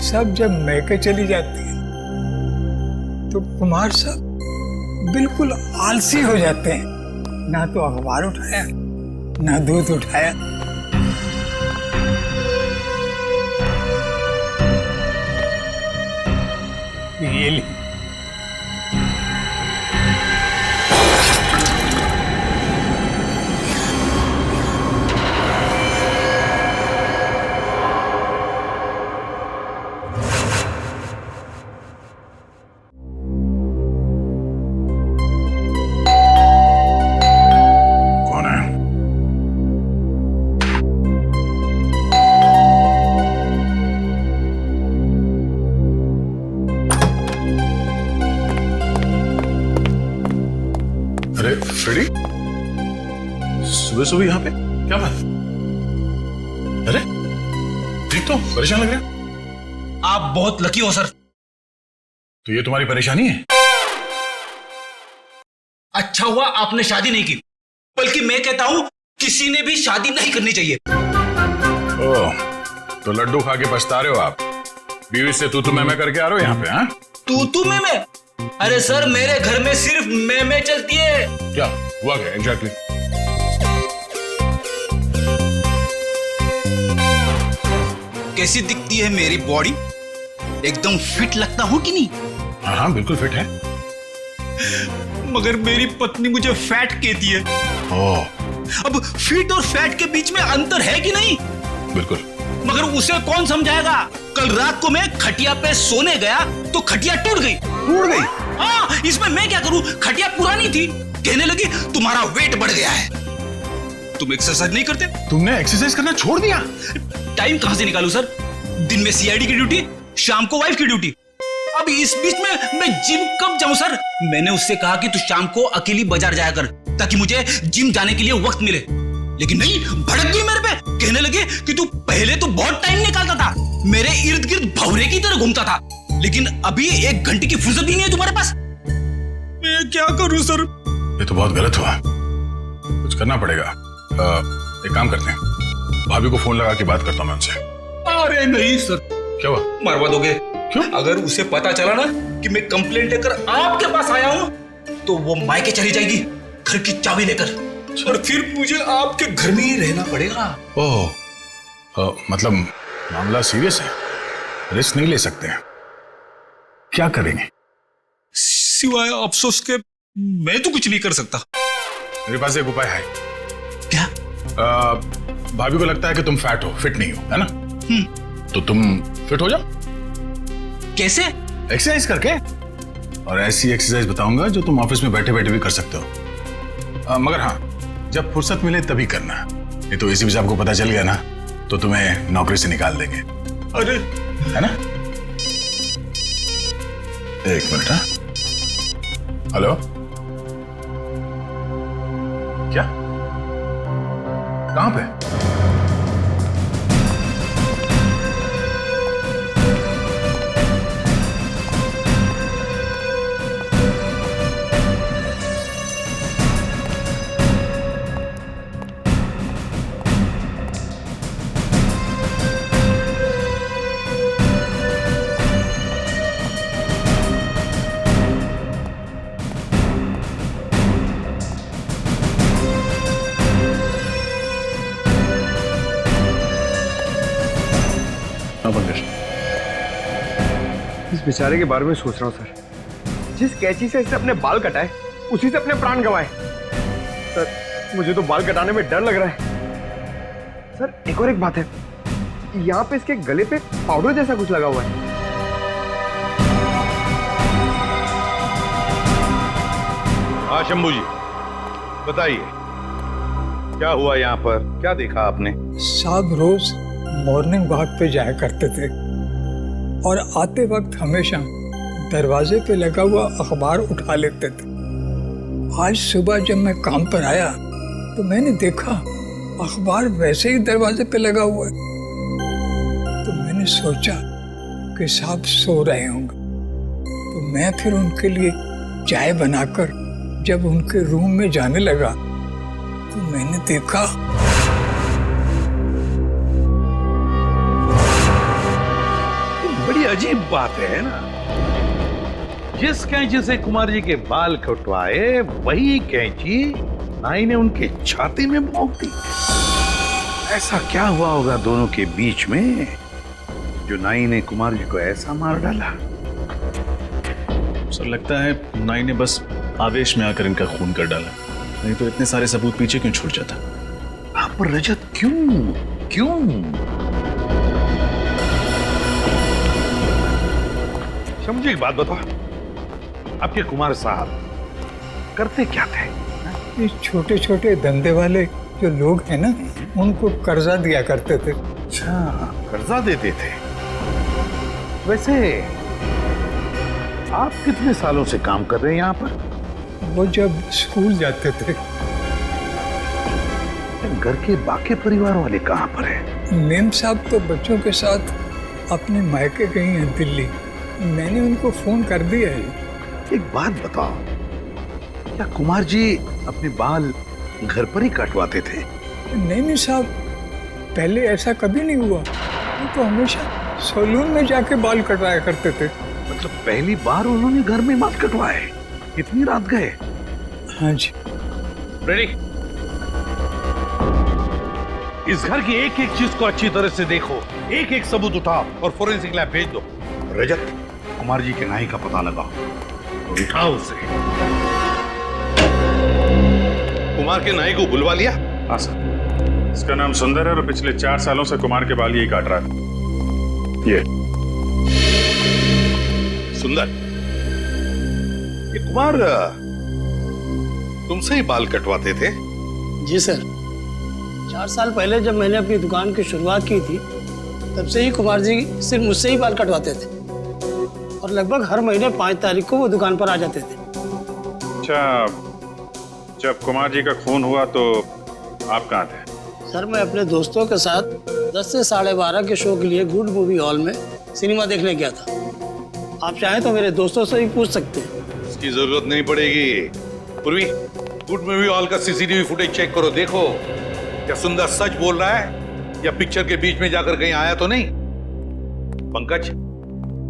सब जब मैके चली जाती है तो कुमार साहब बिल्कुल आलसी हो जाते हैं। ना तो अखबार उठाया ना दूध उठाया। ये ली। फ्रेडी, सुबह सुबह यहाँ पे क्या बात? अरे ठीक तो परेशान लग रहे हैं। आप बहुत लकी हो सर। तो ये तुम्हारी परेशानी है? अच्छा हुआ आपने शादी नहीं की, बल्कि मैं कहता हूं किसी ने भी शादी नहीं करनी चाहिए। ओह, तो लड्डू खा के पछता रहे हो आप? बीवी से तू मैं करके आ रहे हो यहाँ पे? हाँ, तू मैं? अरे सर, मेरे घर में सिर्फ मैं चलती है। क्या हुआ क्या एग्जैक्टली? कैसी दिखती है मेरी बॉडी? एकदम फिट लगता हूं कि नहीं? हाँ हाँ बिल्कुल फिट है। मगर मेरी पत्नी मुझे फैट कहती है। ओह, अब फिट और फैट के बीच में अंतर है कि नहीं? बिल्कुल। मगर उसे कौन समझाएगा? कल रात को मैं खटिया पे सोने गया तो खटिया टूट गई। हाँ, इसमें मैं क्या करूं? खटिया पुरानी थी। कहने लगी तुम्हारा वेट बढ़ गया है। तुम एक्सरसाइज नहीं करते? तुमने एक्सरसाइज करना छोड़ दिया? टाइम कहां से निकालूं सर? दिन में सीआईडी की ड्यूटी, शाम को वाइफ की ड्यूटी। अब इस बीच में मैं जिम कब जाऊं सर? मैंने उससे कहा कि तू शाम को अकेली बाजार जाया कर ताकि मुझे जिम जाने के लिए वक्त मिले, लेकिन नहीं, भड़क गई मेरे पे। कहने लगे कि तू पहले तो बहुत टाइम निकालता था, मेरे इर्द गिर्द भौरे की तरह घूमता था, लेकिन अभी 1 घंटे की फुर्सत भी नहीं है तुम्हारे पास। मैं क्या करूं सर? ये तो बहुत गलत हुआ, कुछ करना पड़ेगा। एक काम करते हैं, भाभी को फोन लगा के बात करता हूं मैं उनसे। अरे नहीं सर। क्या हुआ? मरवा दोगे? क्यों? अगर उसे पता चला ना कि मैं कंप्लेंट लेकर आपके पास आया हूं तो वो मायके चली जाएगी घर की चाबी लेकर, और फिर मुझे आपके घर में ही रहना पड़ेगा। ओह, मतलब मामला सीरियस है, रिस्क नहीं ले सकते हैं। क्या करेंगे? सिवाय अफसोस के मैं तो कुछ नहीं कर सकता। मेरे पास एक उपाय है। क्या? भाभी को लगता है कि तुम फैट हो, फिट नहीं हो, है ना? तो तुम फिट हो जाओ। कैसे? एक्सरसाइज करके। और ऐसी एक्सरसाइज बताऊंगा जो तुम ऑफिस में बैठे बैठे भी कर सकते हो। मगर हाँ, जब फुर्सत मिले तभी करना, नहीं तो इसी बीच आपको पता चल गया ना तो तुम्हें नौकरी से निकाल देंगे। अरे, है ना? एक मिनट। हाँ, हेलो, क्या? कहां पे? इस बेचारे के बारे में सोच रहा हूँ सर। जिस कैंची से इसने अपने बाल कटाए उसी से अपने प्राण गंवाए। सर, मुझे तो बाल कटाने में डर लग रहा है। सर, एक और एक बात है, यहाँ पे इसके गले पे पाउडर जैसा कुछ लगा हुआ है। हाँ शंभू जी, बताइए क्या हुआ यहाँ पर? क्या देखा आपने? साहब रोज मॉर्निंग वॉक पे जाया करते थे और आते वक्त हमेशा दरवाजे पे लगा हुआ अखबार उठा लेते थे। आज सुबह जब मैं काम पर आया तो मैंने देखा अखबार वैसे ही दरवाजे पे लगा हुआ है। तो मैंने सोचा कि साहब सो रहे होंगे, तो मैं फिर उनके लिए चाय बनाकर जब उनके रूम में जाने लगा तो मैंने देखा बड़ी अजीब बात है ना, जिस कैंची से कुमार जी के बाल कटवाए वही कैंची नाई ने उनके छाती में भोंक दी। ऐसा क्या हुआ होगा दोनों के बीच में जो नाई ने कुमार जी को ऐसा मार डाला? सर लगता है नाई ने बस आवेश में आकर इनका खून कर डाला, नहीं तो इतने सारे सबूत पीछे क्यों छूट जाता। आप पर रजत क्यों क्यों? समझे एक बात बताओ, आपके कुमार साहब करते क्या थे? ये छोटे छोटे धंधे वाले जो लोग हैं ना, उनको कर्जा दिया करते थे। अच्छा, कर्जा देते थे। वैसे आप कितने सालों से काम कर रहे हैं यहाँ पर? वो जब स्कूल जाते थे। घर के बाकी परिवार वाले कहाँ पर हैं? मेम साहब तो बच्चों के साथ अपने मायके गई हैं दिल्ली। मैंने उनको फोन कर दिया है। एक बात बताओ, क्या कुमार जी अपने बाल घर पर ही कटवाते थे? नहीं साहब, पहले ऐसा कभी नहीं हुआ। वो तो हमेशा सैलून में जाके बाल कटवाया करते थे। मतलब पहली बार उन्होंने घर में बाल कटवाए? इतनी रात गए? हाँ जी। रेडी? इस घर की एक एक चीज को अच्छी तरह से देखो, एक एक सबूत उठाओ और फोरेंसिक लैब भेज दो। रजत, कुमार जी के नाई का पता लगाओ और उठाओ उसे। कुमार के नाई को बुलवा लिया? हाँ सर, इसका नाम सुंदर है और पिछले 4 सालों से कुमार के बाल यही काट रहा था। ये सुंदर, ये कुमार तुमसे ही बाल कटवाते थे? जी सर, 4 साल पहले जब मैंने अपनी दुकान की शुरुआत की थी, तब से ही कुमार जी सिर्फ मुझसे ही बाल कटवाते थे और लगभग हर महीने 5 तारीख को वो दुकान पर आ जाते थे। अच्छा, जब कुमार जी का खून हुआ तो आप कहाँ थे? सर, मैं अपने दोस्तों के साथ 10 से 12:30 के शो के लिए गुड मूवी हॉल में सिनेमा देखने गया था। आप चाहें तो मेरे दोस्तों से ही पूछ सकते हैं। इसकी जरूरत नहीं पड़ेगी। पूर्वी, गुड मूवी हॉल का सीसीटीवी फुटेज चेक करो, देखो क्या सुंदर सच बोल रहा है या पिक्चर के बीच में जाकर कहीं आया तो नहीं। पंकज,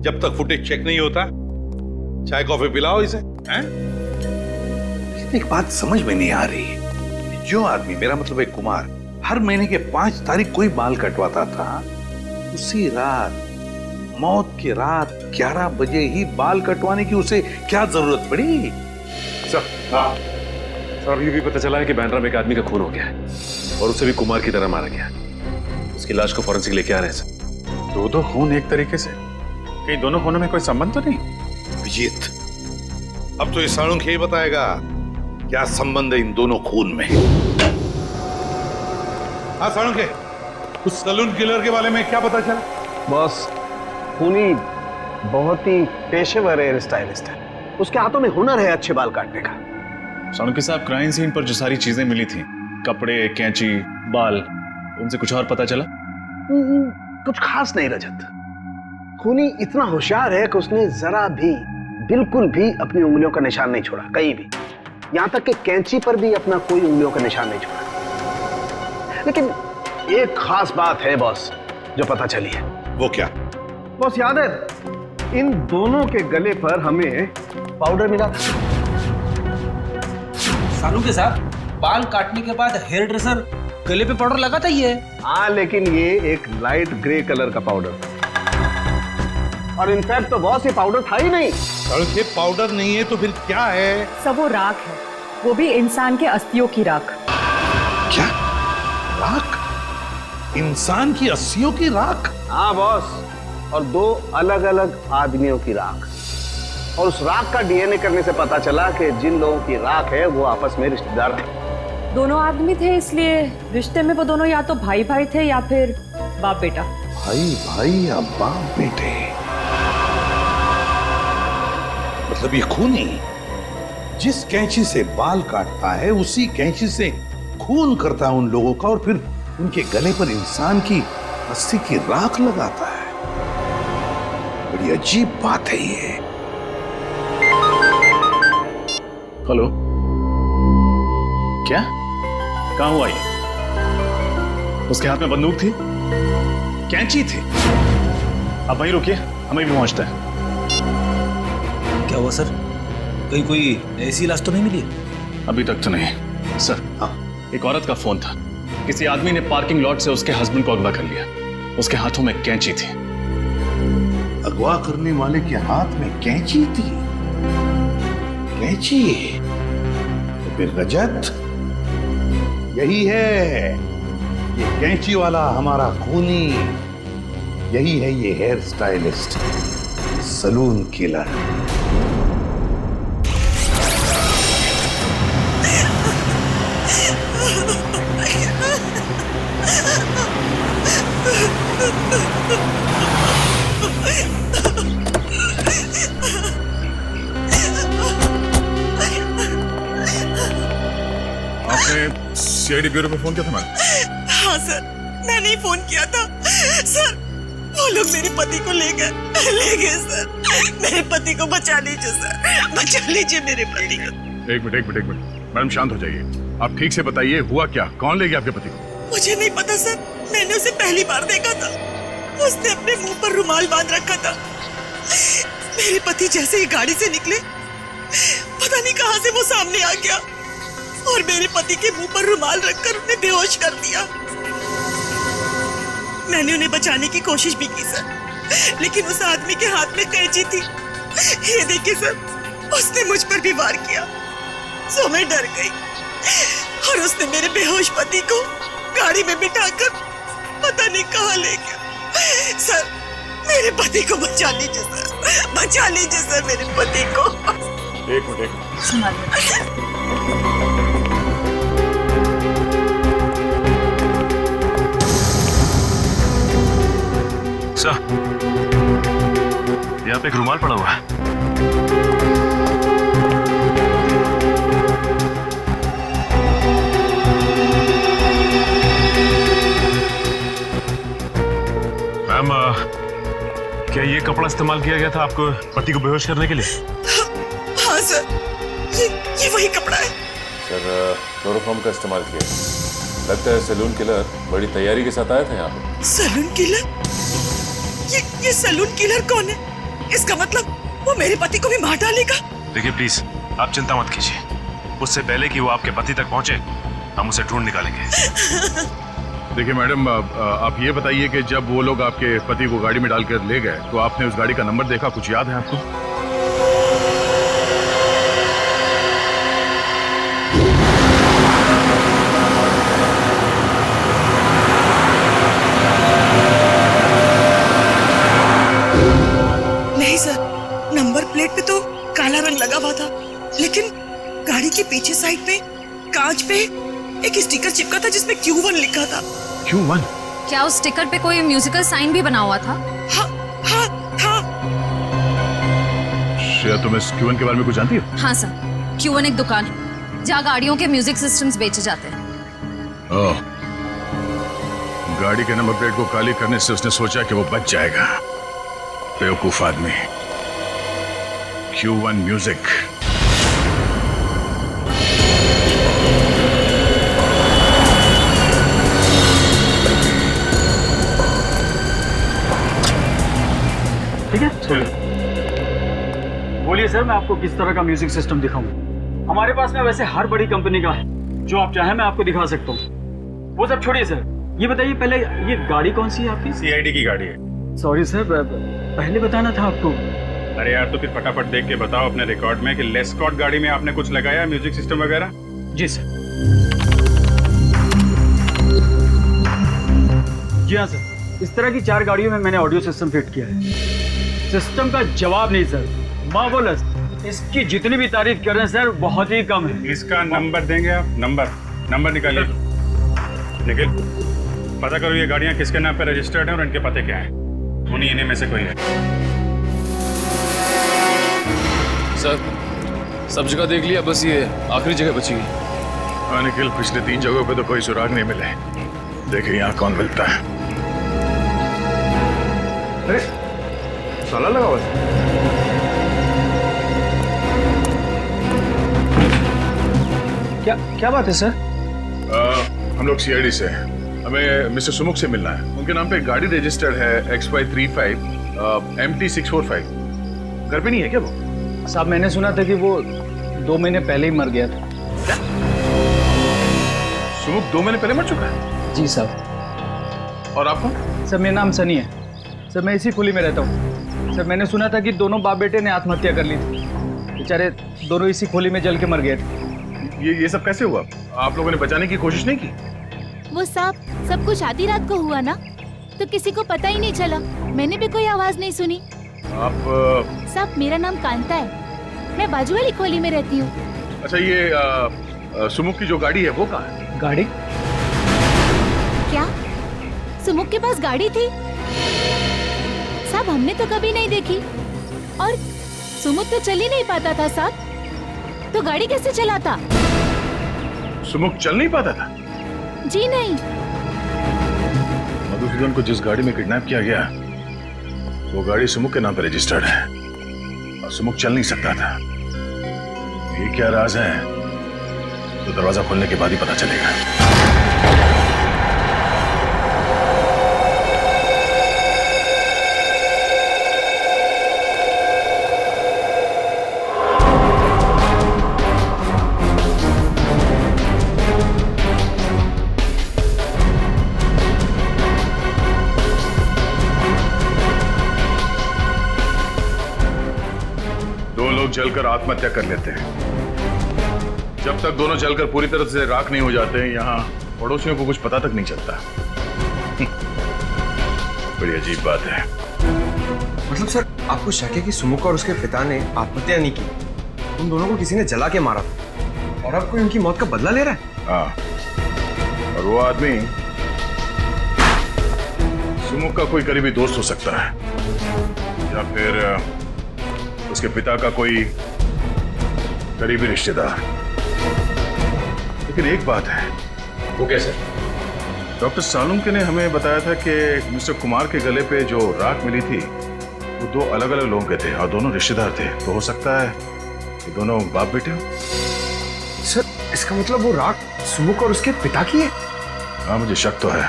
जब तक फुटेज चेक नहीं होता चाय कॉफी पिलाओ इसे। हैं? एक बात समझ में नहीं आ रही, जो आदमी, मेरा मतलब है कुमार, हर महीने के 5 तारीख को ही बाल कटवाता था, उसी रात, मौत की रात 11 बजे ही बाल कटवाने की उसे क्या जरूरत पड़ी? सर, ये भी पता चला है कि बैंड्रा में एक आदमी का खून हो गया है और उसे भी कुमार की तरह मारा गया। उसकी लाश को फॉरेंसिक लेके आ रहे हैं सर। 2 खून एक तरीके से, कहीं दोनों खूनों में कोई संबंध तो नहीं? अभिजीत, अब तो ये सालुंख ही बताएगा क्या संबंध है इन दोनों खून में। हाँ सालुंख, उस सलून किलर के बारे में क्या पता चला? बॉस, खूनी बहुत ही पेशेवर हेयर स्टाइलिस्ट है। उसके हाथों में हुनर है अच्छे बाल काटने का। सालुंखे साहब, क्राइम सीन पर जो सारी चीजें मिली थी, कपड़े, कैंची, बाल, उनसे कुछ और पता चला? कुछ खास नहीं रजत। खूनी इतना होशियार है कि उसने जरा भी, बिल्कुल भी अपनी उंगलियों का निशान नहीं छोड़ा कहीं भी। यहां तक कि कैंची पर भी अपना कोई उंगलियों का निशान नहीं छोड़ा। लेकिन एक खास बात है बॉस जो पता चली है। वो क्या? बॉस, याद है इन दोनों के गले पर हमें पाउडर मिला था। सालू के साथ बाल काटने के बाद हेयर ड्रेसर गले पे पाउडर लगाता ही है। हाँ, लेकिन ये एक लाइट ग्रे कलर का पाउडर था और इनफैक्ट तो बॉस ये पाउडर था ही नहीं। सालुंख, ये पाउडर नहीं है तो फिर क्या है? सब वो राख है, वो भी इंसान के अस्थियों की राख। क्या राख? इंसान की अस्थियों की राख? हाँ बॉस, और 2 अलग अलग आदमियों की राख। और उस राख का डीएनए करने से पता चला कि जिन लोगों की राख है वो आपस में रिश्तेदार थे। दोनों आदमी थे, इसलिए रिश्ते में वो दोनों या तो भाई भाई थे या फिर बाप बेटा। भाई भाई या बाप बेटे? मतलब ये खूनी जिस कैंची से बाल काटता है उसी कैंची से खून करता है उन लोगों का और फिर उनके गले पर इंसान की अस्थि की राख लगाता है। बड़ी अजीब बात है ये। हेलो, क्या? कहां हुआ ये? उसके हाथ में बंदूक थी, कैंची थी, आप वहीं रुकिए, हमें भी पहुंचता है। क्या हुआ सर? कहीं कोई ऐसी लाश तो नहीं मिली? अभी तक तो नहीं सर। हाँ, एक औरत का फोन था। किसी आदमी ने पार्किंग लॉट से उसके हस्बैंड को अगवा कर लिया। उसके हाथों में कैंची थी। अगवा करने वाले के हाथ में कैंची थी? कैंची? तो फिर रजत यही है, ये कैंची वाला हमारा खूनी, यही है ये हेयर स्टाइलिस्ट, सलून किलर। आपने सीआईडी ब्यूरो पे फोन किया था मैडम? हाँ सर, मैंने ही फोन किया था सर। वो लोग मेरे पति को ले गए सर। मेरे पति को बचा लीजिए सर, बचा लीजिए मेरे पति को। एक मिनट मैडम, शांत हो जाइए। आप ठीक से बताइए हुआ क्या, कौन ले गया आपके पति को? मुझे नहीं पता सर, मैंने उसे पहली बार देखा था। उसने अपने मुंह पर रुमाल बांध रखा था। मेरे पति जैसे ही गाड़ी से निकले, पता नहीं कहां से वो सामने आ गया और मेरे पति के मुंह पर रुमाल रखकर उन्हें बेहोश कर दिया। मैंने उन्हें बचाने की कोशिश भी की सर, लेकिन उस आदमी के हाथ में कैंची थी। ये देखिए सर, उसने मुझ पर भी वार किया, सो मैं डर गई और उसने मेरे बेहोश पति को गाड़ी में बिठाकर पता नहीं कहां ले गया। सर, मेरे पति को बचा लीजिए सर, बचा लीजिए सर मेरे पति को। एक मिनट सर, यहाँ पे एक रुमाल पड़ा हुआ है। मैम, क्या ये कपड़ा इस्तेमाल किया गया था आपको पति को बेहोश करने के लिए? हाँ सर, ये वही कपड़ा है। सर, क्लोरोफॉर्म का इस्तेमाल किया। लगता है सैलून किलर बड़ी तैयारी के साथ आया था यहाँ पे। Salon killer? ये सैलून किलर कौन है? इसका मतलब वो मेरे पति को भी मार डालेगा। देखिए प्लीज, आप चिंता मत कीजिए। उससे पहले कि वो आपके पति तक पहुंचे, हम उसे ढूंढ निकालेंगे। देखिए मैडम, आप ये बताइए कि जब वो लोग आपके पति को गाड़ी में डालकर ले गए तो आपने उस गाड़ी का नंबर देखा, कुछ याद है आपको? नहीं सर, नंबर प्लेट पे तो काला रंग लगा हुआ था, लेकिन गाड़ी के पीछे साइड पे कांच पे एक स्टिकर चिपका था जिसमें Q1 लिखा था। Q1? क्या उस स्टिकर पे कोई म्यूजिकल साइन भी बना हुआ था? हाँ, हाँ, हाँ। श्रेया, तुम इस Q1 के बारे में कुछ जानती हो? हाँ सर, Q1 एक दुकान है जहाँ गाड़ियों के म्यूजिक सिस्टम्स बेचे जाते हैं। ओह, गाड़ी के नंबर प्लेट को काली करने से उसने सोचा कि वो बच जाएगा। बेवकूफ आदमी। Q1 music. ठीक है, बोलिए सर, मैं आपको किस तरह का म्यूजिक सिस्टम दिखाऊं? हमारे पास में वैसे हर बड़ी कंपनी का है, जो आप चाहें मैं आपको दिखा सकता हूँ। वो सब छोड़िए सर, ये बताइए पहले, ये गाड़ी कौन सी है आपकी? सीआईडी की गाड़ी है। सॉरी सर, पहले बताना था आपको। अरे यार, तो फिर फटाफट देख के बताओ अपने रिकॉर्ड में कि लेस्कॉट गाड़ी में आपने कुछ लगाया म्यूजिक सिस्टम वगैरह? जी सर। जी हाँ सर, इस तरह की 4 गाड़ियों में मैंने ऑडियो सिस्टम फिट किया है। सिस्टम का जवाब नहीं सर, मार्वलस। इसकी जितनी भी तारीफ कर रहे हैं सर, बहुत ही कम है। इसका नंबर देंगे आप? नंबर निकालिए। निखिल, पता करो ये गाड़ियाँ किसके नाम पे रजिस्टर्ड हैं और इनके पते क्या हैं। उन्हीं में से कोई है। सर, सब जगह देख लिया, बस ये आखिरी जगह बची है। हाँ निखिल, पिछले 3 जगहों पे तो कोई सुराग नहीं मिले। देखिए यहाँ कौन मिलता है। अरे ताला लगा हुआ है। क्या बात है सर? हम लोग सीआईडी से हैं। हमें मिस्टर सुमुख से मिलना है। उनके नाम पे गाड़ी रजिस्टर्ड है XY35 MT645 घर पे नहीं है क्या वो? साहब मैंने सुना था कि वो 2 महीने पहले ही मर गया था। सुमुख 2 महीने पहले मर चुका है? जी साहब। और आपको? सर मेरा नाम सनी है सर, मैं इसी खुली में रहता हूँ सर। मैंने सुना था कि दोनों बाप बेटे ने आत्महत्या कर ली थी, बेचारे दोनों इसी खोली में जल के मर गए थे। ये सब कैसे हुआ? आप लोगों ने बचाने की कोशिश नहीं की? वो सब कुछ आधी रात को हुआ ना, तो किसी को पता ही नहीं चला। मैंने भी कोई आवाज नहीं सुनी। आप साहब मेरा नाम कांता है, मैं बाजू वाली खोली में रहती हूँ। अच्छा ये सुमुख की जो गाड़ी है वो कहाँ है? गाड़ी? क्या सुमुख के पास गाड़ी थी? साहब हमने तो कभी नहीं देखी, और सुमुख तो चल ही नहीं पाता था साहब, तो गाड़ी कैसे चलाता? सुमुख चल नहीं पाता था? जी नहीं। मधुसूदन को जिस गाड़ी में किडनैप किया गया वो गाड़ी सुमुख के नाम पर रजिस्टर्ड है, और सुमुख चल नहीं सकता था। ये क्या राज है तो दरवाजा खोलने के बाद ही पता चलेगा। जलकर आत्महत्या कर लेते हैं। जब तक दोनों जलकर पूरी तरह से राख नहीं हो जाते, यहाँ पड़ोसियों को कुछ पता तक नहीं चलता। बड़ी अजीब बात है। मतलब सर आपको शक है कि सुमुख और उसके पिता ने आत्महत्या नहीं की, उन दोनों को किसी ने जला के मारा था, और अब कोई उनकी मौत का बदला ले रहा है? हाँ, और वो आदमी सुमुख का कोई करीबी दोस्त हो सकता है, या फिर उसके पिता का कोई करीबी रिश्तेदार। लेकिन एक बात है। वो कैसे? डॉक्टर सालुंके ने हमें बताया था कि मिस्टर कुमार के गले पे जो राख मिली थी वो 2 अलग अलग लोगों के थे, और दोनों रिश्तेदार थे। तो हो सकता है कि दोनों बाप बेटे हो। सर इसका मतलब वो राख सुमुख और उसके पिता की है? हाँ मुझे शक तो है,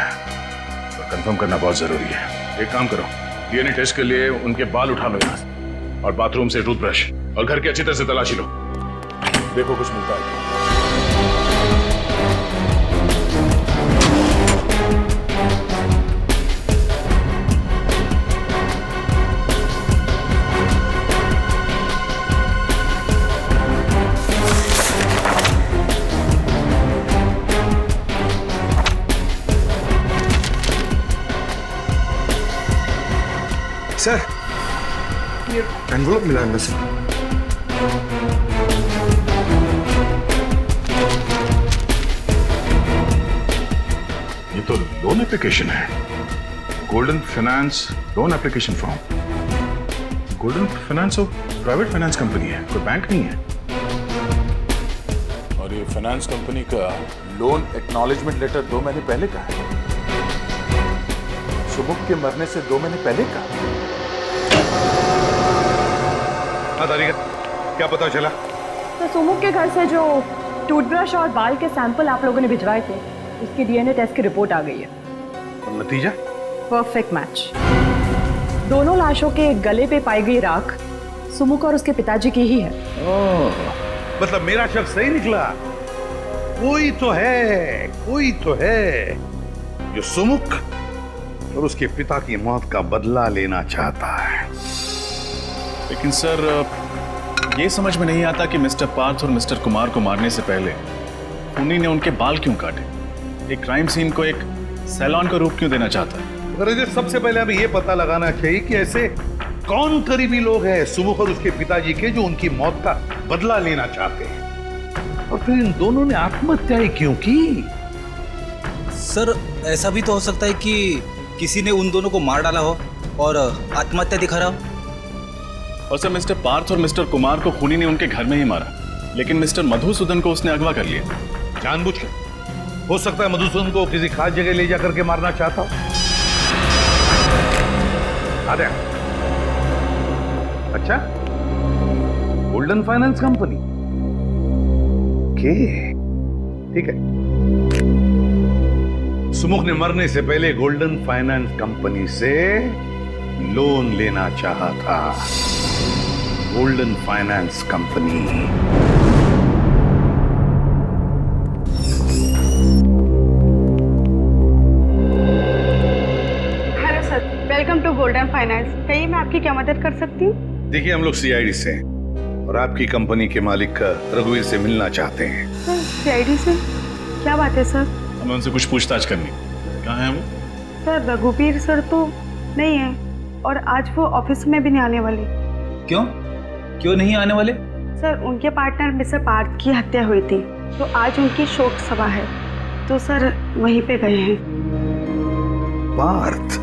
पर कंफर्म करना बहुत जरूरी है। एक काम करो, डीएनए टेस्ट के लिए उनके बाल उठा लो यहाँ से, और बाथरूम से टूथब्रश, और घर की अच्छी तरह से तलाशी लो, देखो कुछ मिलता है। सर ये एनवलप मिला है सर। ये तो लोन एप्लीकेशन है, golden finance loan application form. Golden finance तो प्राइवेट फाइनेंस कंपनी है, कोई बैंक नहीं है। और ये फाइनेंस कंपनी का लोन एक्नॉलेजमेंट लेटर 2 महीने पहले का है, सुमुख के मरने से 2 महीने पहले का। हाँ दारिका, क्या पता चला? तो सुमुख के घर से जो टूथब्रश और बाल के सैंपल आप लोगों ने भिजवाए थे, उसकी डीएनए टेस्ट की रिपोर्ट आ गई है। और नतीजा? Perfect match. दोनों लाशों के गले पे पाई गई राख सुमुख और उसके पिताजी की ही है। मतलब मेरा शक सही निकला। कोई तो है जो सुमुख और उसके पिता की मौत का बदला लेना चाहता है। लेकिन सर ये समझ में नहीं आता कि मिस्टर पार्थ और मिस्टर कुमार को मारने से पहले खूनी ने उनके बाल क्यों काटे? एक क्राइम सीन को एक सैलून का रूप क्यों देना चाहता है? अरे सबसे पहले हमें यह पता लगाना चाहिए कि ऐसे कौन करीबी लोग हैं सुमुख और उसके पिताजी के जो उनकी मौत का बदला लेना चाहते हैं, और फिर इन दोनों ने आत्महत्या क्यों की? सर ऐसा भी तो हो सकता है कि किसी ने उन दोनों को मार डाला हो और आत्महत्या दिखा रहा हो। और सर मिस्टर पार्थ और मिस्टर कुमार को खूनी ने उनके घर में ही मारा, लेकिन मिस्टर मधुसूदन को उसने अगवा कर लिया जानबूझकर। हो सकता है मधुसूदन को किसी खास जगह ले जाकर के मारना चाहता हो। आदे अच्छा, गोल्डन फाइनेंस कंपनी के ठीक है। सुमुख ने मरने से पहले गोल्डन फाइनेंस कंपनी से लोन लेना चाहा था, Golden Finance company. Hello sir, welcome to Golden Finance. कहिए मैं आपकी क्या मदद कर सकती हूँ? देखिए, हम लोग सीआईडी से हैं और आपकी कंपनी के मालिक रघुवीर से मिलना चाहते हैं। सर, सीआईडी से? क्या बात है सर? हमें उनसे कुछ पूछताछ करनी। कहाँ है वो? सर, रघुवीर सर तो नहीं है और आज वो ऑफिस में भी नहीं आने वाले। क्यों नहीं आने वाले? सर, उनके पार्टनर मिस्टर पार्थ की हत्या हुई थी तो आज उनकी शोक सभा है, तो सर वहीं पे गए हैं। पार्थ?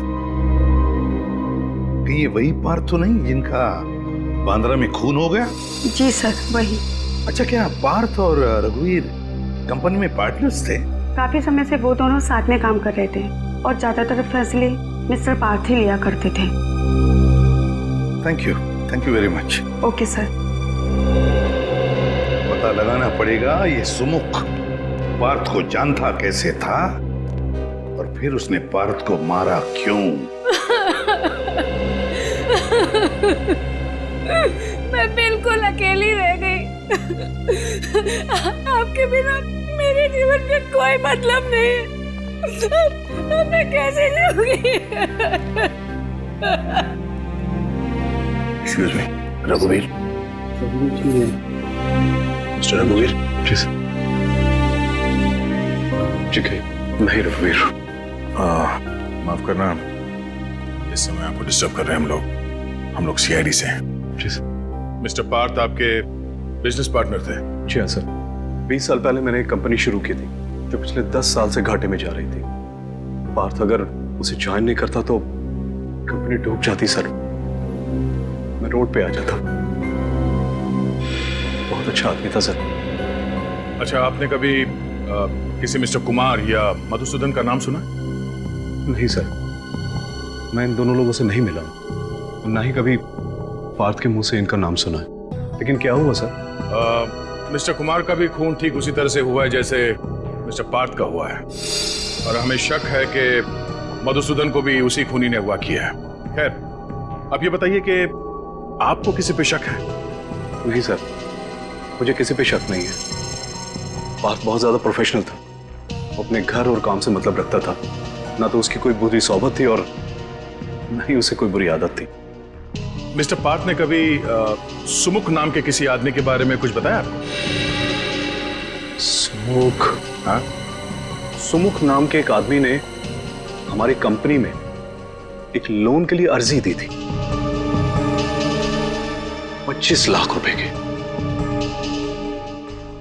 ये वही पार्थ तो नहीं जिनका बांद्रा में खून हो गया? जी सर, वही। अच्छा, क्या पार्थ और रघुवीर कंपनी में पार्टनर्स थे? काफी समय से वो दोनों साथ में काम कर रहे थे और ज्यादातर फैसले मिस्टर पार्थ ही लिया करते थे। Thank you very much. Okay sir. पता लगाना पड़ेगा ये सुमुख पार्थ को जानता कैसे था और फिर उसने पार्थ को मारा क्यों। मैं बिल्कुल अकेली रह गई। आपके बिना मेरे जीवन का कोई मतलब नहीं। मैं कैसे जीऊंगी? एक्सक्यूज मी, रघुवीर। मिस्टर रघुवीर, प्लीज। ठीक है, मैं ही रघुवीर। माफ करना, इस समय आपको डिस्टर्ब कर रहे हैं हम लोग सीआईडी से हैं। मिस्टर पार्थ आपके बिजनेस पार्टनर थे? जी हाँ सर, 20 साल पहले मैंने एक कंपनी शुरू की थी जो पिछले 10 साल से घाटे में जा रही थी। पार्थ अगर उसे ज्वाइन नहीं करता तो कंपनी डूब जाती सर। मैं रोड पे आ जाता। बहुत अच्छा आदमी था सर। अच्छा, आपने कभी किसी मिस्टर कुमार या मधुसूदन का नाम सुना? नहीं सर, मैं इन दोनों लोगों से नहीं मिला, ना ही कभी पार्थ के मुंह से इनका नाम सुना है। लेकिन क्या हुआ सर? मिस्टर कुमार का भी खून ठीक उसी तरह से हुआ है जैसे मिस्टर पार्थ का हुआ है और हमें शक है कि मधुसूदन को भी उसी खूनी ने अगवा किया है। खैर, अब ये बताइए कि आपको किसी पे शक है? नहीं सर, मुझे किसी पे शक नहीं है। पार्थ बहुत ज्यादा प्रोफेशनल था, वो अपने घर और काम से मतलब रखता था। ना तो उसकी कोई बुरी सोबत थी और ना ही उसे कोई बुरी आदत थी। मिस्टर पार्थ ने कभी सुमुख नाम के किसी आदमी के बारे में कुछ बताया आपको? सुमुख? हाँ, सुमुख नाम के एक आदमी ने हमारी कंपनी में एक लोन के लिए अर्जी दी थी, 25 लाख रुपए की।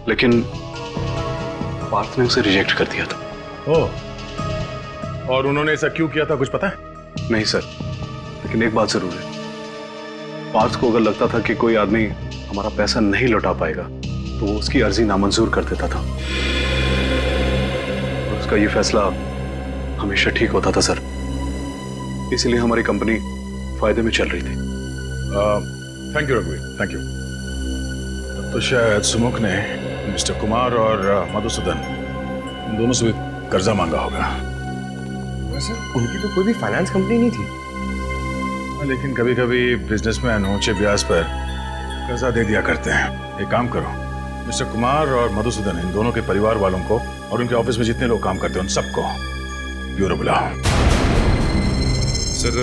लेकिन पार्थ ने उसे रिजेक्ट कर दिया था। ओह, और उन्होंने ऐसा क्यों किया था, कुछ पता है? नहीं सर, लेकिन एक बात जरूर है, पार्थ को अगर लगता था कि कोई आदमी हमारा पैसा नहीं लौटा पाएगा तो वो उसकी अर्जी नामंजूर कर देता था और उसका ये फैसला हमेशा ठीक होता था सर। इसीलिए हमारी कंपनी फायदे में चल रही थी। थैंक यू रघुवीर, थैंक यू। तो शायद सुमुख ने मिस्टर कुमार और मधुसूदन इन दोनों से भी कर्जा मांगा होगा। वैसे उनकी तो कोई भी फाइनेंस कंपनी नहीं थी। लेकिन कभी कभी बिजनेसमैन ऊंचे ब्याज पर कर्जा दे दिया करते हैं। एक काम करो, मिस्टर कुमार और मधुसूदन इन दोनों के परिवार वालों को और उनके ऑफिस में जितने लोग काम करते हैं उन सबको ब्यूरो बुलाओ। सर,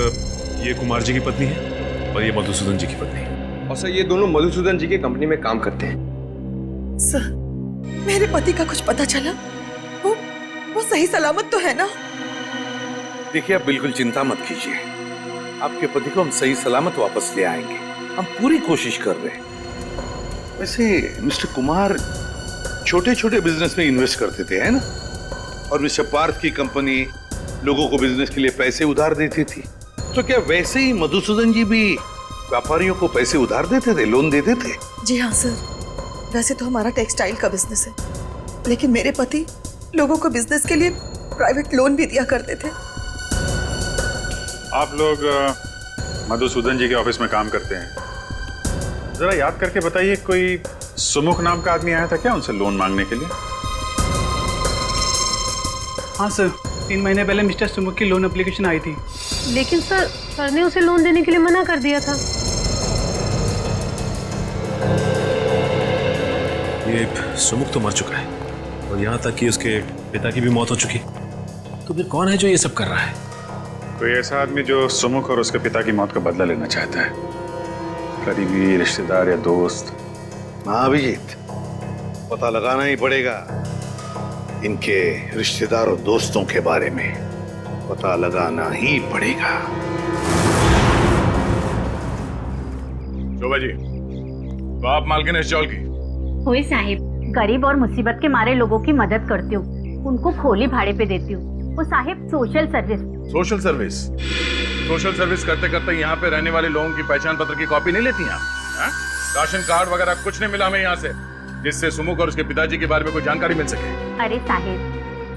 ये कुमार जी की पत्नी है और ये मधुसूदन जी की पत्नी है। और सर, ये दोनों मधुसूदन जी के कंपनी में काम करते हैं। सर, मेरे पति का कुछ पता चला? वो सही सलामत तो है ना? देखिए, आप बिल्कुल चिंता मत कीजिए, आपके पति को हम सही सलामत वापस ले आएंगे। हम पूरी कोशिश कर रहे हैं। वैसे मिस्टर कुमार छोटे छोटे बिजनेस में इन्वेस्ट करते थे, है ना? और मिस्टर पार्थ की कंपनी लोगों को बिजनेस के लिए पैसे उधार देती थी। तो क्या वैसे ही मधुसूदन जी भी व्यापारियों को पैसे उधार देते थे, लोन देते थे? जी हाँ सर, वैसे तो हमारा टेक्सटाइल का बिजनेस है, लेकिन मेरे पति लोगों को बिजनेस के लिए प्राइवेट लोन भी दिया करते थे। आप लोग मधुसूदन जी के ऑफिस में काम करते हैं, जरा याद करके बताइए, कोई सुमुख नाम का आदमी आया था क्या उनसे लोन मांगने के लिए? हाँ सर, 3 महीने पहले मिस्टर सुमुख की लोन एप्लीकेशन आई थी। लेकिन सर सर ने उसे लोन देने के लिए मना कर दिया था। ये सुमुख तो मर चुका है और यहाँ तक कि उसके पिता की भी मौत हो चुकी। तो फिर कौन है जो ये सब कर रहा है? कोई ऐसा आदमी जो सुमुख और उसके पिता की मौत का बदला लेना चाहता है, करीबी रिश्तेदार या दोस्त। हाँ अभिजीत, पता लगाना ही पड़ेगा इनके रिश्तेदार और दोस्तों के बारे में, पता लगाना ही पड़ेगा। शोभा जी, तो आप मालकिन इस चौल की? होई साहिब, गरीब और मुसीबत के मारे लोगों की मदद करती हूँ, उनको खोली भाड़े पे देती हूँ। वो Sahib social service. Social service? Social service करते करते यहाँ पे रहने वाले लोगों की पहचान पत्र की कॉपी नहीं लेती आप? राशन कार्ड वगैरह कुछ नहीं मिला हमें यहाँ से जिससे सुमुख और उसके पिताजी के बारे में कोई जानकारी मिल सके? अरे साहिब,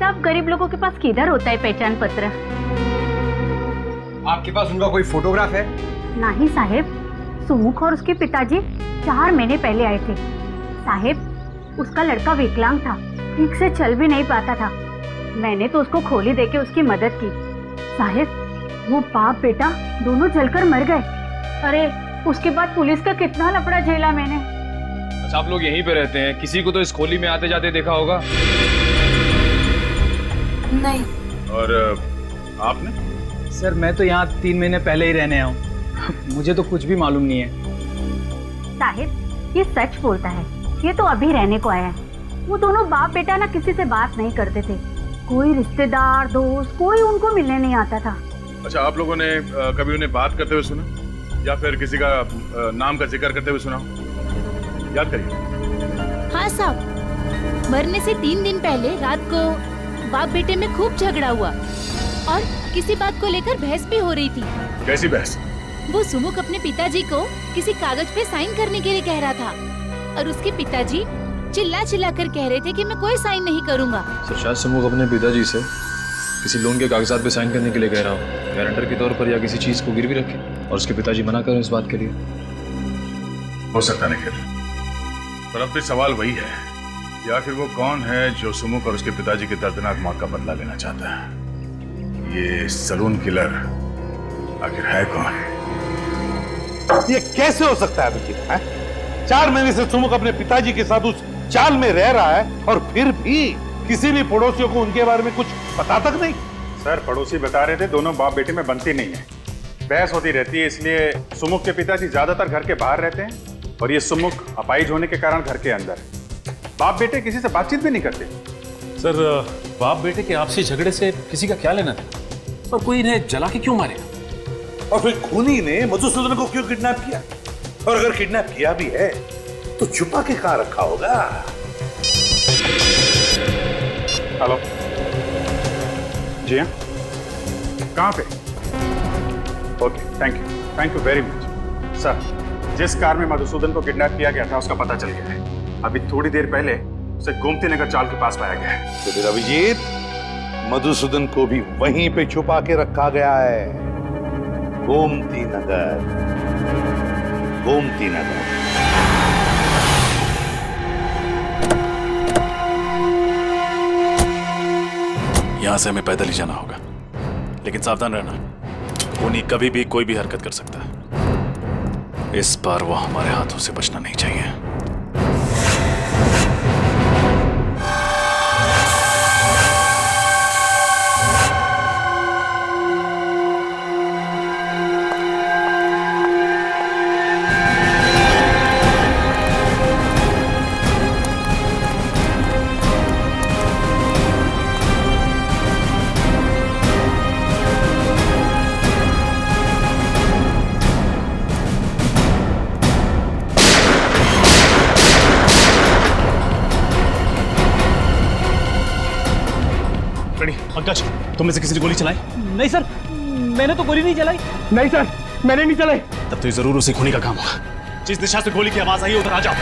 सब गरीब लोगों के पास किधर होता है पहचान पत्र? आपके पास उनका कोई फोटोग्राफ है? नहीं साहिब, सुमुख और उसके पिताजी 4 महीने पहले आए थे। साहिब, उसका लड़का विकलांग था, ठीक से चल भी नहीं पाता था। मैंने तो उसको खोली देके उसकी मदद की। साहिब, वो बाप बेटा दोनों जलकर मर गए। अरे उसके बाद पुलिस का कितना लफड़ा झेला मैंने। अच्छा, आप लोग यहीं पे रहते हैं? किसी को तो इस खोली में आते जाते देखा होगा? नहीं। और आपने? सर मैं तो यहाँ 3 महीने पहले ही रहने आया हूँ। मुझे तो कुछ भी मालूम नहीं है। साहिब, ये सच बोलता है, ये तो अभी रहने को आया है। वो दोनों बाप बेटा ना किसी से बात नहीं करते थे, कोई रिश्तेदार दोस्त कोई उनको मिलने नहीं आता था। अच्छा, आप लोगों ने कभी उन्हें बात करते हुए सुना या फिर किसी का नाम का जिक्र करते हुए सुना? याद करिए। हाँ साहब, मरने से 3 दिन पहले रात को बाप बेटे में खूब झगड़ा हुआ और किसी बात को लेकर बहस भी हो रही थी। कैसी बहस? वो सुमुख अपने पिताजी को किसी कागज पे साइन करने के लिए कह रहा था और उसके पिताजी चिल्ला चिल्ला कर कह रहे थे कि मैं कोई साइन नहीं करूंगा। सर शायद सुमुख अपने पिताजी से किसी लोन के कागजात पे साइन करने के लिए कह रहा हो, गारंटर के तौर पर, या किसी चीज को गिरवी रखे और उसके पिताजी मना करें इस बात के लिए। हो सकता निखिल, पर अब भी सवाल वही है कि आखिर वो कौन है जो सुमुख और उसके पिताजी की दर्दनाक मौत का बदला लेना चाहता है? ये सलून किलर आखिर है कौन? ये कैसे हो सकता है अभिजीत? 4 महीने से सुमुख अपने पिताजी के साथ उस चाल में रह रहा है और फिर भी किसी भी पड़ोसियों को उनके बारे में कुछ पता तक नहीं। सर पड़ोसी बता रहे थे दोनों बाप बेटे में बनती नहीं है, बहस होती रहती है, इसलिए सुमुख के पिताजी ज्यादातर घर के बाहर रहते हैं और ये सुमुख अपाहिज होने के कारण घर के अंदर। बाप बेटे किसी से बातचीत भी नहीं करते। सर बाप बेटे के आपसी झगड़े से किसी का क्या लेना था? और कोई इन्हें जला के क्यों मारेगा? और फिर खूनी ने मधुसूदन को क्यों किडनैप किया? और अगर किडनैप किया भी है तो छुपा के कहां रखा होगा? हेलो जी हाँ, कहाँ पे? Okay, thank you very much. Sir, जिस कार में मधुसूदन को किडनैप किया गया था उसका पता चल गया है। अभी थोड़ी देर पहले उसे गोमती नगर चाल के पास पाया गया है। तो फिर अभिजीत, मधुसूदन को भी वहीं पे छुपा के रखा गया है। गोमती नगर, गोमती नगर। यहां से हमें पैदल ही जाना होगा, लेकिन सावधान रहना, खूनी कभी भी कोई भी हरकत कर सकता है। इस बार वो हमारे हाथों से बचना नहीं चाहिए। पंकज, तुम में से किसी ने गोली चलाई? नहीं सर, मैंने तो गोली नहीं चलाई। नहीं सर, मैंने नहीं चलाई। तब तो ये जरूर उसे खूनी का काम होगा। जिस दिशा से गोली की आवाज आई है उधर आ जाओ।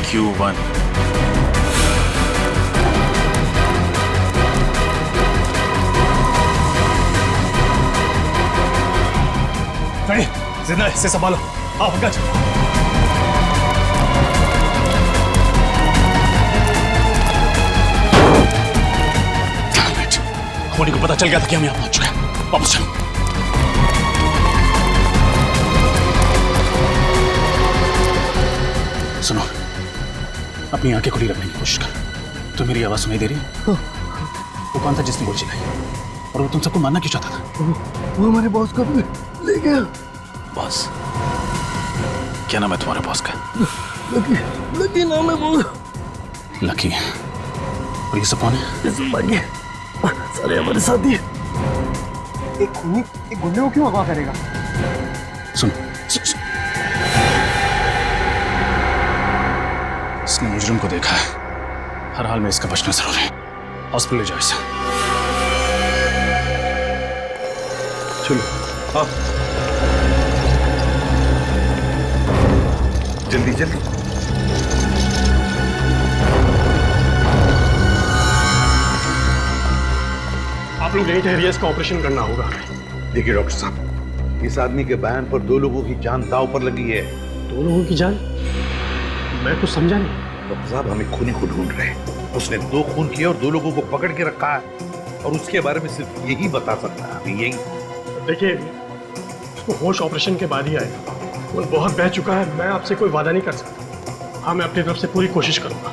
Q1 साहिब, जिंदा इसे संभालो। आओ पंकज। होनी को पता चल गया था कि हम यहाँ पहुंच चुके हैं। वापस चलो। सुनो, अपनी आंखें खुली रखने की कोशिश कर। तो मेरी आवाज सुनाई दे रही है? वो कौन था जिसने गोली चलाई और वो तुम सबको मारना क्यों चाहता था? वो हमारे बॉस को ले गया। बॉस? क्या नाम है तुम्हारे बॉस का? लकी नाम है वो। लकी? और ये सब कौन है? ये सब भाई सारे हमारे साथी। एक खूनी एक गुंडे को क्यों अगवा करेगा? सुनो, इसने मुजरिम को देखा है। हर हाल में इसका बचना जरूर है। हॉस्पिटल ले जाओ इसे। चलो हाँ, जल्दी जल्दी। आप लोग यहीं ठहरिए, इसका ऑपरेशन करना होगा। देखिए डॉक्टर साहब, इस आदमी के बयान पर 2 लोगों की जान दांव पर लगी है। 2 लोगों की जान? मैं कुछ समझा नहीं। डॉक्टर साहब, हम एक खूनी को ढूंढ रहे हैं। उसने 2 खून किए और 2 लोगों को पकड़ के रखा है, और उसके बारे में सिर्फ यही बता सकता है। अभी यही देखिए, उसको होश ऑपरेशन के बाद ही आएगा। वो बहुत बह चुका है। मैं आपसे कोई वादा नहीं कर सकता। हाँ, मैं अपनी तरफ से पूरी कोशिश करूंगा।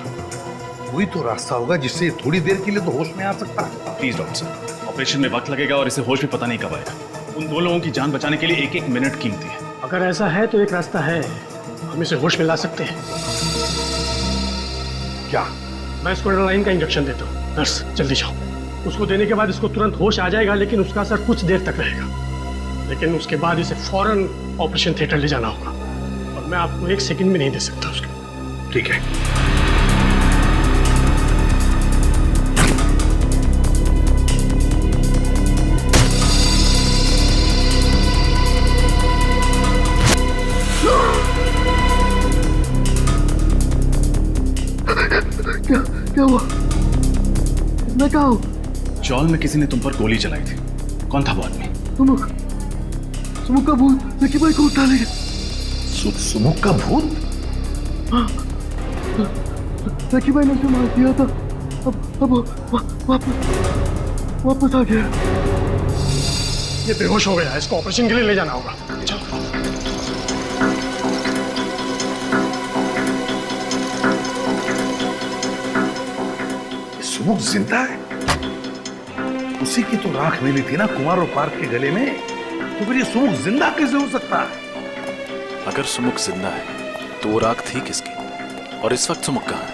कोई तो रास्ता होगा जिससे थोड़ी देर के लिए तो होश में आ सकता है। प्लीज डॉक्टर साहब, ऑपरेशन में वक्त लगेगा और इसे होश भी पता नहीं कब आएगा। उन 2 लोगों की जान बचाने के लिए 1-1 मिनट कीमती है। अगर ऐसा है तो एक रास्ता है, हम इसे होश में ला सकते हैं। क्या? मैं इसको एड्रेनालाइन का इंजेक्शन देता हूँ। नर्स, जल्दी जाओ। उसको देने के बाद इसको तुरंत होश आ जाएगा, लेकिन उसका असर कुछ देर तक रहेगा। लेकिन उसके बाद इसे फौरन ऑपरेशन थिएटर ले जाना होगा, और मैं आपको 1 सेकंड भी नहीं दे सकता उसके। ठीक है। क्या हुआ? मैं कहा हूँ? चौल में किसी ने तुम पर गोली चलाई थी। कौन था वो आदमी? सुमुख का भूत लकी भाई को उठा ले गया। सुमुख का भूत? हाँ, लकी भाई ने उसे मार दिया था। अब वापस आ गया। ये बेहोश हो गया है, इसको ऑपरेशन के लिए ले जाना होगा। चलो। सुमुख जिंदा है? उसी की तो राख मिली थी ना कुमार और पार्क के गले में, तो फिर ये सुमुख जिंदा कैसे हो सकता है? अगर सुमुख जिंदा है तो वो राख थी किसकी, और इस वक्त सुमुख कहाँ है?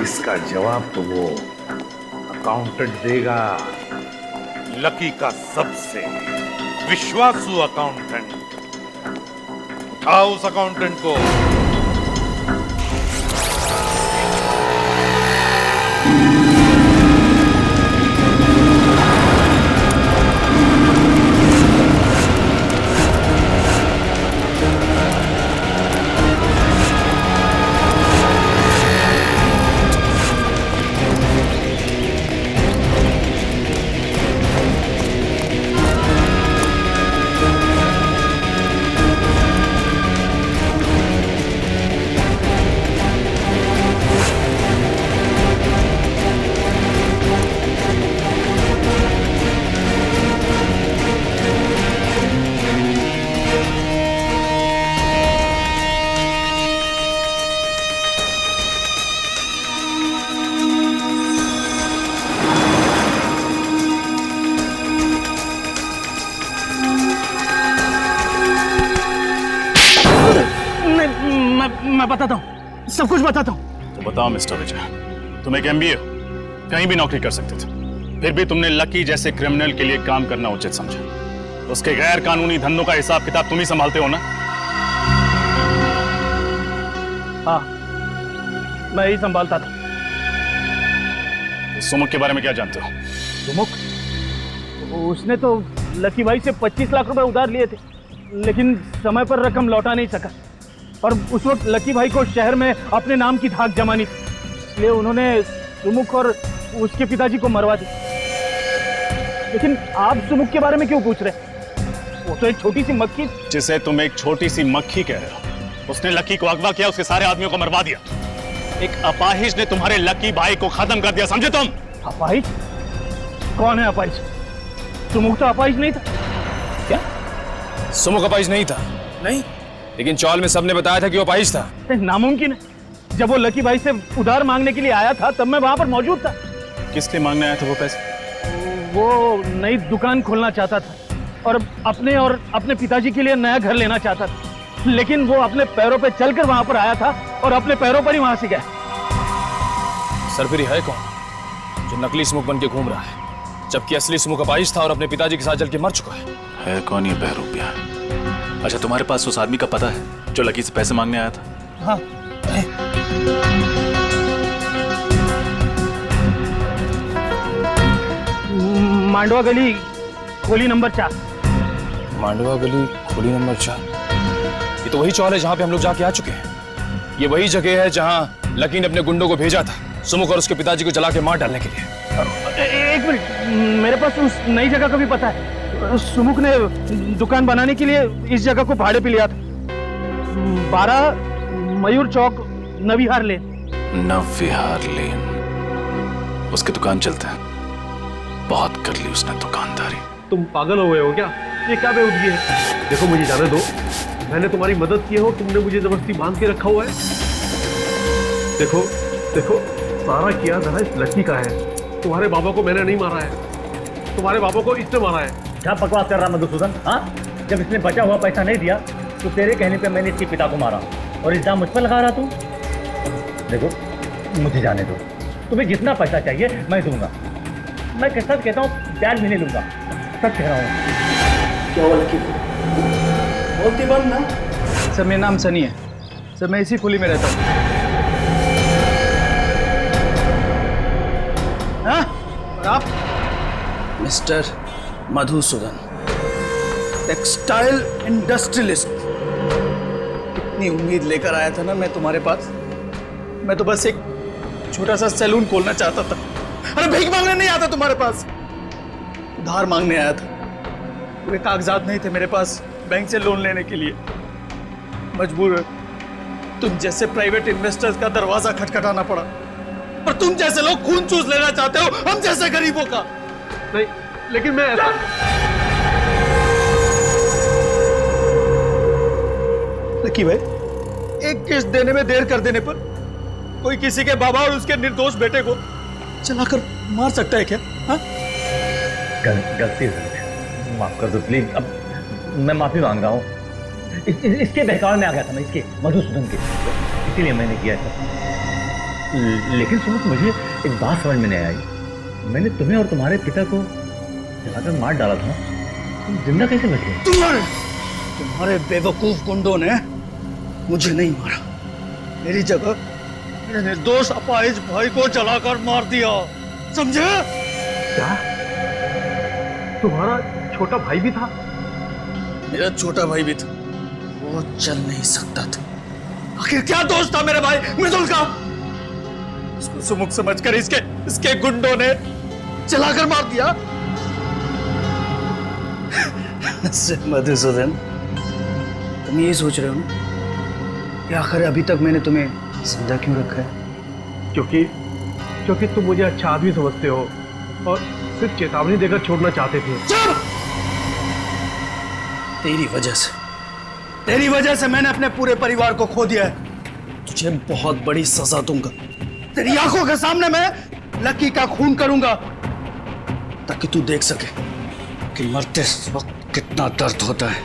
इसका जवाब तो वो अकाउंटेंट देगा। लकी का सबसे विश्वासु अकाउंटेंट। उठाओ उस अकाउंटेंट को। मैं बताता हूँ, सब कुछ बताता हूँ। तो बताओ मिस्टर विजय, तुम एक MBA हो, कहीं भी नौकरी कर सकते थे, फिर भी तुमने लकी जैसे क्रिमिनल के लिए काम करना उचित समझा। उसके गैर कानूनी धंधों का हिसाब किताब तुम ही संभालते हो ना? हाँ, मैं ही संभालता था। सुमुख के बारे में क्या जानते हो? सुमुख? उसने तो लकी भाई से 25 लाख रुपए उधार लिए थे, लेकिन समय पर रकम लौटा नहीं सका, और उस वक्त लकी भाई को शहर में अपने नाम की धाक जमानी थी, इसलिए उन्होंने सुमुख और उसके पिताजी को मरवा दिया। लेकिन आप सुमुख के बारे में क्यों पूछ रहे? वो तो एक छोटी सी मक्खी। जिसे तुम एक छोटी सी मक्खी कह रहे हो, उसने लकी को अगवा किया, उसके सारे आदमियों को मरवा दिया। एक अपाहिज ने तुम्हारे लकी भाई को खत्म कर दिया, समझे तुम? अपाहिज? कौन है अपाहिज? सुमुख तो अपाहिज नहीं था। क्या? सुमुख अपाहिज नहीं था? नहीं, लेकिन चौल में सबने बताया था कि वो अपाहिज था। नामुमकिन है। जब वो लकी भाई से उधार मांगने के लिए आया था तब मैं वहां पर मौजूद था। किस लिए मांगने आया था वो पैसे? वो नई दुकान खोलना चाहता था और अपने पिताजी के लिए नया घर लेना चाहता था, लेकिन वो अपने पैरों पे चलकर वहां पर आया था और अपने पैरों पर ही वहां से गया। सरफिरी है कौन जो नकली सुमुख बन के घूम रहा है, जबकि असली सुमुख अपाहिज था और अपने पिताजी के साथ जल के मर चुका है कौन ये बहरूपिया? अच्छा, तुम्हारे पास उस आदमी का पता है जो लकी से पैसे मांगने आया था? हाँ। मांडवा गली खोली नंबर 4। मांडवा गली खोली नंबर 4। ये तो वही चौल है जहां पे हम लोग जाके आ चुके हैं। ये वही जगह है जहां लकी ने अपने गुंडों को भेजा था सुमुख और उसके पिताजी को जला के मार डालने के लिए। एक मिनट, मेरे पास उस नई जगह का भी पता है। सुमुख ने दुकान बनाने के लिए इस जगह को भाड़े पे लिया था। 12 मयूर चौक, नविहार लेन। नविहार लेन, उसकी दुकान चलता है। बहुत कर ली उसने दुकानदारी। तुम पागल हो गए हो क्या? ये क्या बेवकूफी है? देखो मुझे जाने दो, मैंने तुम्हारी मदद की हो, तुमने मुझे जबरदस्ती बांध के रखा हुआ है। देखो देखो, सारा किया धरा इस लड़की का है। तुम्हारे बाबा को मैंने नहीं मारा है, तुम्हारे बाबा को इसने मारा है। क्या बकवास कर रहा मधुसूदन? हाँ, जब इसने बचा हुआ पैसा नहीं दिया तो तेरे कहने पे मैंने इसके पिता को मारा और इल्जाम मुझ पर लगा रहा तू। देखो मुझे जाने दो, तुम्हें जितना पैसा चाहिए मैं दूंगा। मैं सच कहता हूँ, ब्याज भी नहीं लूंगा, सच कह रहा हूँ। क्या हुआ लकी? बोलती बंद ना। सर मेरा नाम सनी है सर, मैं इसी खुली में रहता हूँ। हाँ? और आप? Mister Madhusudan, textile industrialist. कितनी उम्मीद लेकर आया था ना मैं तुम्हारे पास। मैं तो बस एक छोटा सा सैलून खोलना चाहता था। अरे भीख मांगने नहीं आता तुम्हारे पास, उधार मांगने आया था। पूरे कागजात नहीं थे मेरे पास बैंक से लोन लेने के लिए। मजबूर तुम जैसे प्राइवेट इन्वेस्टर्स का दरवाजा खटखटाना पड़ा, पर तुम जैसे लोग खून चूस लेना चाहते हो हम जैसे गरीबों का। नहीं, लेकिन मैं ऐसा... लकी भाई, एक किस्त देने में देर कर देने पर कोई किसी के बाबा और उसके निर्दोष बेटे को चलाकर मार सकता है क्या? हाँ? गलती है, माफ कर दो प्लीज। अब मैं माफी मांग रहा हूँ। इसके बहकावे में आ गया था मैं, इसके मधुसूदन के, इसीलिए मैंने किया था। लेकिन सुनो, मुझे एक बात समझ में नहीं आई। मैंने तुम्हें और तुम्हारे पिता को जलाकर मार डाला था, तुम जिंदा कैसे बच गए? तुम्हारे बेवकूफ गुंडों ने मुझे नहीं मारा, मेरी जगह मेरे निर्दोष अपाहिज भाई को जलाकर मार दिया, समझे? क्या? तुम्हारा छोटा भाई भी था? मेरा छोटा भाई भी था, वो चल नहीं सकता था। आखिर क्या दोष था मेरे भाई मृदुल का? उसको सुमुख समझकर इसके गुंडों ने जलाकर मार दिया। मधुसूदन, तुम यही सोच रहे हो ना कि आखिर अभी तक मैंने तुम्हें जिंदा क्यों रखा है? क्योंकि तुम मुझे अच्छा आदमी समझते हो और सिर्फ चेतावनी देकर छोड़ना चाहते थे। चुप! तेरी वजह से मैंने अपने पूरे परिवार को खो दिया है। तुझे बहुत बड़ी सजा दूंगा। तेरी आंखों के सामने मैं लकी का खून करूंगा ताकि तू देख सके कि मरते वक्त कितना दर्द होता है।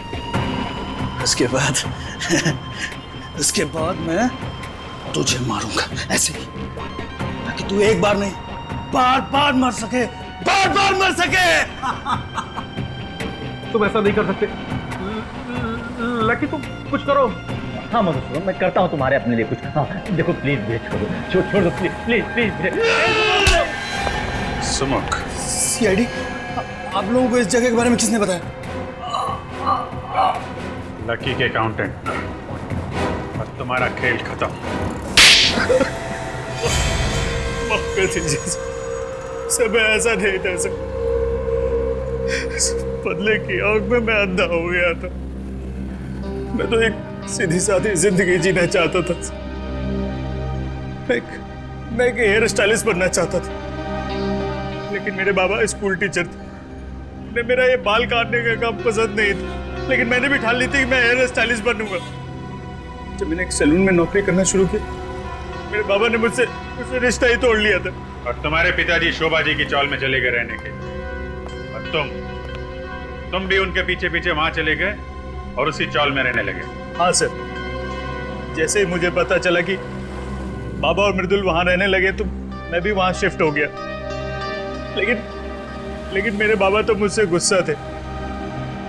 उसके बाद मैं तुझे मारूंगा ऐसे ही, ताकि तू एक बार नहीं बार बार मर सके। तुम ऐसा नहीं कर सकते लकी, तुम कुछ करो। हाँ मधुसूदन, मैं करता हूँ तुम्हारे अपने लिए कुछ। हाँ देखो प्लीज भेज छोड़ दो प्लीज। सुमुख, सीआईडी, आप लोगों को इस जगह के बारे में किसने बताया? लकी के अकाउंटेंट। और तुम्हारा खेल खत्म। माफ कर दीजिए सर, मैं ऐसा नहीं था सर। बदले की आग में मैं अंधा हो गया था। मैं तो एक सीधी सादी जिंदगी जीना चाहता था। मैं एक हेयर स्टाइलिस्ट बनना चाहता था, लेकिन मेरे बाबा स्कूल टीचर थे। उन्हें मेरा ये बाल काटने का काम पसंद नहीं था, लेकिन मैंने भी ठान ली थी कि मैं हेयर स्टाइलिस्ट बनूंगा। जब मैंने एक सैलून में नौकरी करना शुरू की, मेरे बाबा ने मुझसे रिश्ता ही तोड़ लिया था। और तुम्हारे पिताजी शोभा जी की चौल में चले गए रहने के, और तुम भी उनके पीछे पीछे वहां चले गए और उसी चौल में रहने लगे। हाँ सर, जैसे ही मुझे पता चला कि बाबा और मृदुल वहां रहने लगे तो मैं भी वहां शिफ्ट हो गया। लेकिन मेरे बाबा तो मुझसे गुस्सा थे।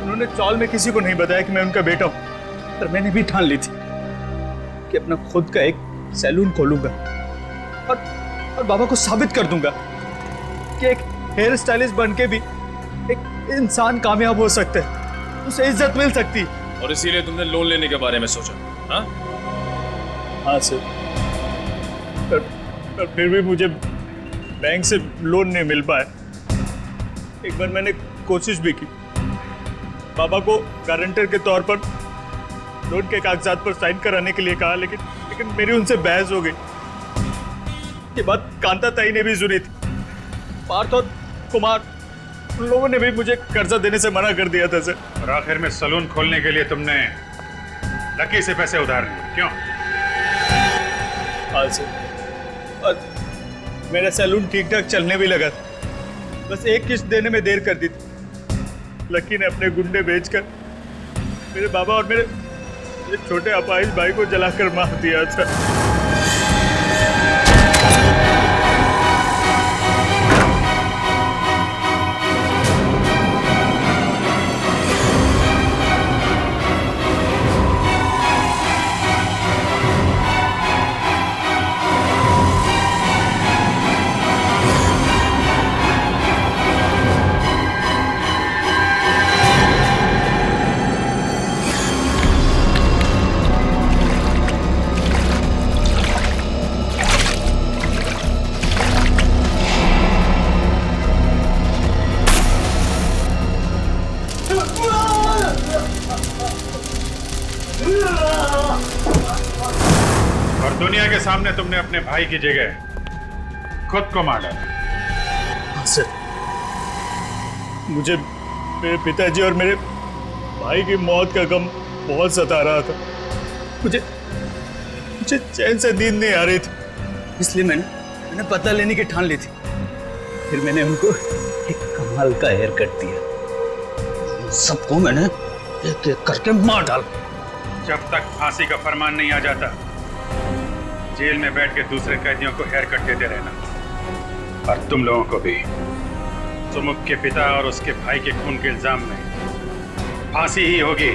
उन्होंने चौल में किसी को नहीं बताया कि मैं उनका बेटा हूं, पर मैंने भी ठान ली थी कि अपना खुद का एक सैलून खोलूंगा और बाबा को साबित कर दूंगा कि एक हेयर स्टाइलिस्ट बन के भी एक इंसान कामयाब हो सकता है, उसे इज्जत मिल सकती है। और इसीलिए तुमने लोन लेने के बारे में सोचा? हाँ हाँ सर, पर फिर भी मुझे बैंक से लोन नहीं मिल पाया। एक बार मैंने कोशिश भी की, बाबा को गारंटर के तौर पर लोन के कागजात पर साइन कराने के लिए कहा, लेकिन मेरी उनसे बहस हो गई। ये बात कांता ताई ने भी सुनी थी। पार्थ और कुमार, उन लोगों ने भी मुझे कर्जा देने से मना कर दिया था सर। और आखिर में सलून खोलने के लिए तुमने लकी से पैसे उधार लिए, क्यों? हाँ सर, और मेरा सैलून ठीक ठाक चलने भी लगा था। बस एक किस्त देने में देर कर दी थी। लकी ने अपने गुंडे बेचकर मेरे बाबा और मेरे छोटे अपाहिज भाई को जलाकर मार दिया था। और दुनिया के सामने तुमने अपने भाई की जगह खुद को मार डाला। हाँ सर, मुझे मेरे पिताजी और मेरे भाई की मौत का गम बहुत सता रहा था। मुझे चैन से नींद नहीं आ रही थी, इसलिए मैंने पता लेने की ठान ली थी। फिर मैंने उनको एक कमाल का हेयर कट दिया। सबको मैंने एक एक करके मार डाला। जब तक फांसी का फरमान नहीं आ जाता, जेल में बैठ के दूसरे कैदियों को हेयर कट देते रहना। और तुम लोगों को भी सुमुख के पिता और उसके भाई के खून के इल्जाम में फांसी ही होगी।